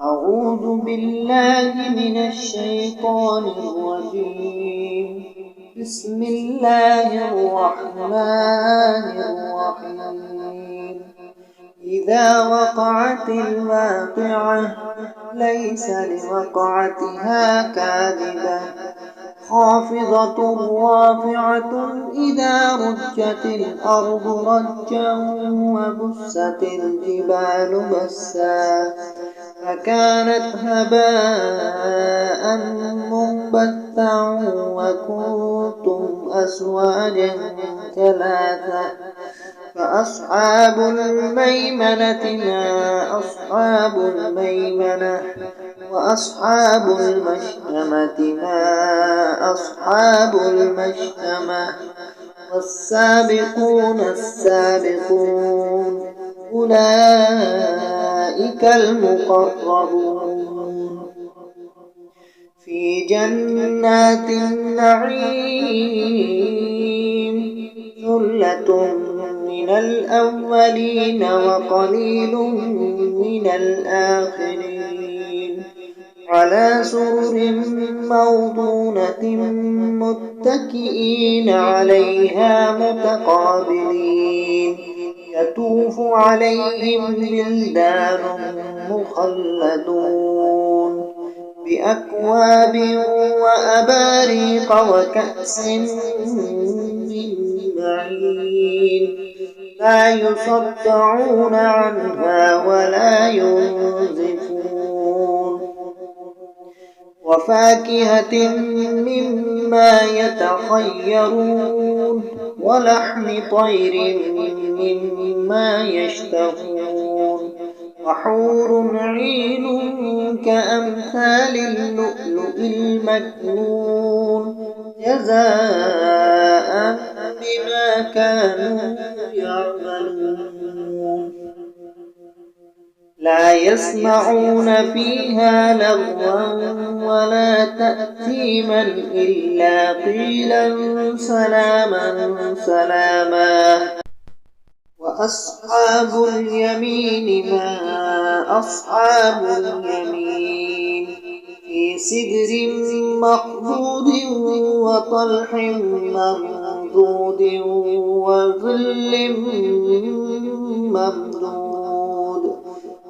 أعوذ بالله من الشيطان الرجيم. بسم الله الرحمن الرحيم. إذا وقعت الواقعة ليس لوقعتها كاذبة خافضة رافعة إذا رجت الأرض رجا وبست الجبال بسا فكانت هباء منبثا وكنتم أزواجا ثلاثة فأصحاب الميمنة ما أصحاب الميمنة وأصحاب المشأمة ما أصحاب المشأمة والسابقون السابقون أولئك المقربون في جنات النعيم ثلة من الأولين وقليل من الآخرين على سرر موضونة متكئين عليها متقابلين يطوف عليهم ولدان مخلدون بأكواب وأباريق وكأس من معين لا يصدعون عنها ولا ينزفون وفاكهة مما يتخيرون ولحم طير مما يشتهون وحور عين كأمثال اللؤلؤ المكنون جزاء بما كانوا يعملون لا يسمعون فيها لغوا ولا تأثيما إلا قيلا سلاما سلاما وأصحاب اليمين ما أصحاب اليمين في سدر مخضود وطلح ممدود وظل ممدود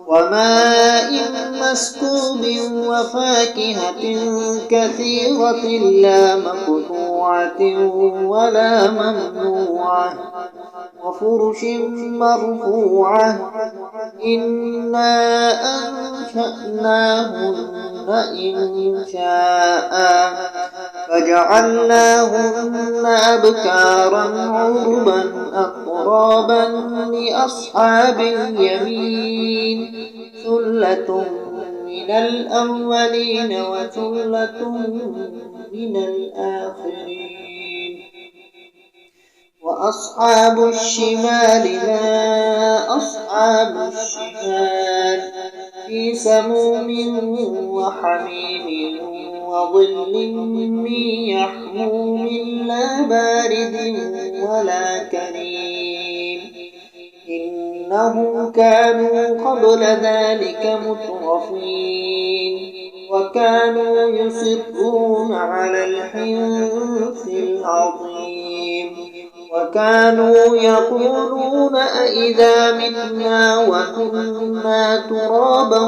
وماء مسكوب وفاكهة كثيرة لا مقطوعة ولا ممنوعة وفرش مرفوعة إنا أنشأناهن إنشاء فجعلناهن أبكارا عربا أترابا لأصحاب اليمين ثلة من الأولين وثلة من الآخرين وأصحاب الشمال ما أصحاب الشمال في سموم وحميم وظل من يحموم لا بارد ولا كريم إنهم كانوا قبل ذلك مترفين وكانوا يصرون على الحنث العظيم وكانوا يقولون أئذا متنا وكنا ترابا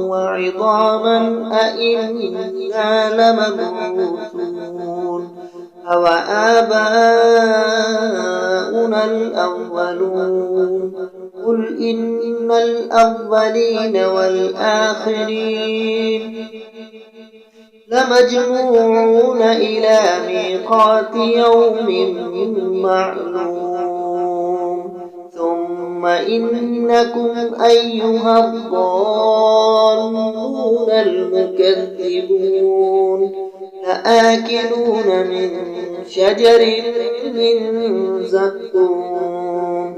وعظاما أئنا لمبعوثون أو آباؤنا الأولون قل إن الأولين والآخرين لمجموعون إلى ميقات يوم معلوم ثم إنكم أيها الضالون المكذبون لآكلون من شجر من زقوم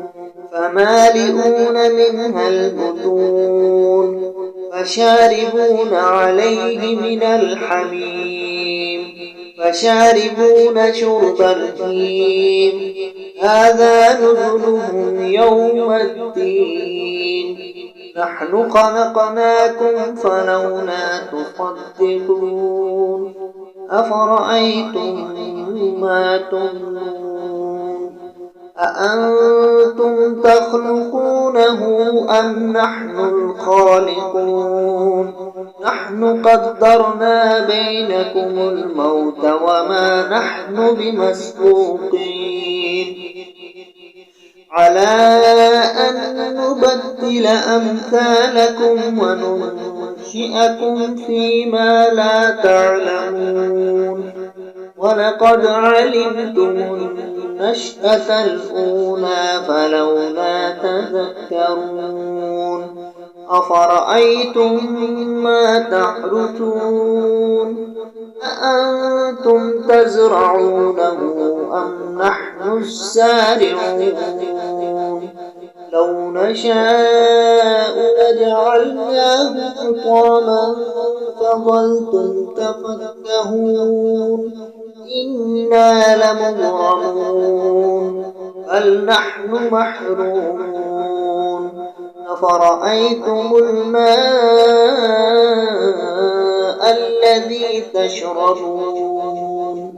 فمالئون منها البطون فشاربون عليه من الحميم فشاربون شرب الهيم هذا نزلهم يوم الدين نحن خلقناكم فلولا تصدقون أفرأيتم ما تمنون أأنتم تخلقونه أم نحن الخالقون نحن قدرنا بينكم الموت وما نحن بمسبوقين على أن نبدل أمثالكم وننشئكم فيما لا تعلمون ولقد علمتم النشأة الأولى فلولا تذكرون أفرأيتم ما تحرثون أأنتم تزرعونه أم نحن الزارعون لو نشاء لجعلناه حطاما فظلتم تفكهون إنا لمغرمون بل نحن محرومون أفرأيتم الماء الذي تشربون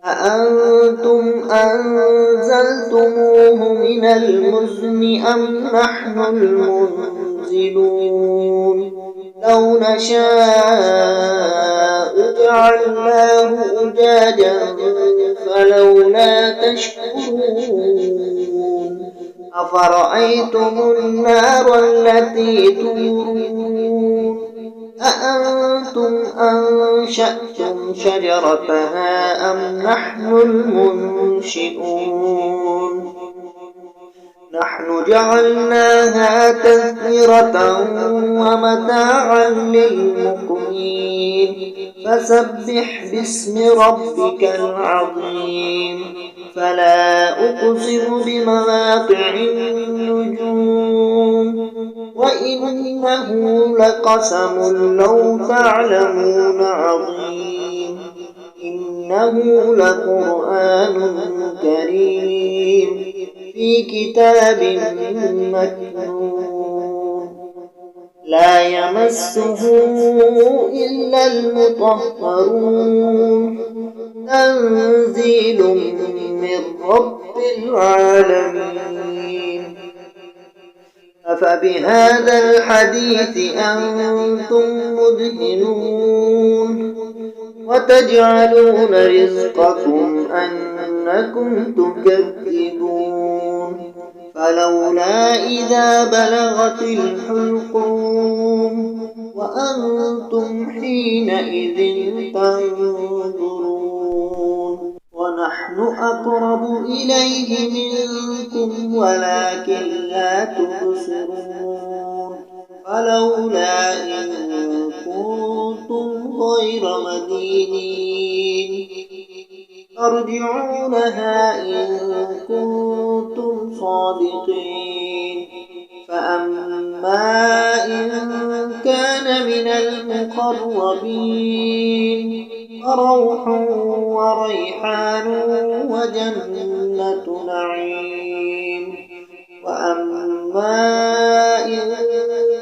أأنتم أنزلتموه من المزن أم نحن المنزلون لو نشاء جعلناه أجاجا فلولا تشكرون أفرأيتم النار التي تورون أأنتم أنشأتم شجرتها أم نحن المنشئون نحن جعلناها تذكرة ومتاعا للمقوين فسبح باسم ربك العظيم فلا أقسم بمواقع النجوم وإنه لقسم لو تعلمون عظيم إنه لقرآن كريم في كتاب مكنون لا يمسه إلا المطهرون تنزيل من رب العالمين أفبهذا الحديث أنتم مدهنون وتجعلون رزقكم أنكم تكذبون فلولا إذا بلغت الحلقوم وأنتم حينئذ تنظرون ونحن أقرب إليه منكم ولكن لا تبصرون فلولا إن كنتم غير مدينين ترجعونها إن كنتم صادقين فأما إن كان من المقربين فروح وريحان وجنة نعيم وأما إن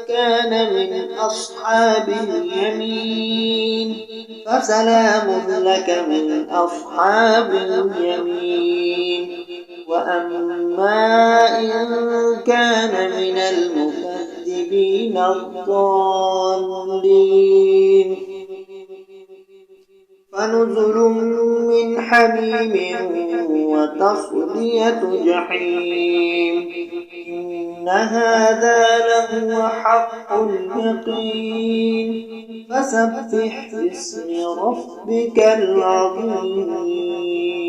كان من أصحاب اليمين فسلام لك من أصحاب اليمين وأما إن كان من المكذبين الضالين فنزل من حميم وتصلية جحيم إن هذا لهو حق اليقين فسبح باسم ربك العظيم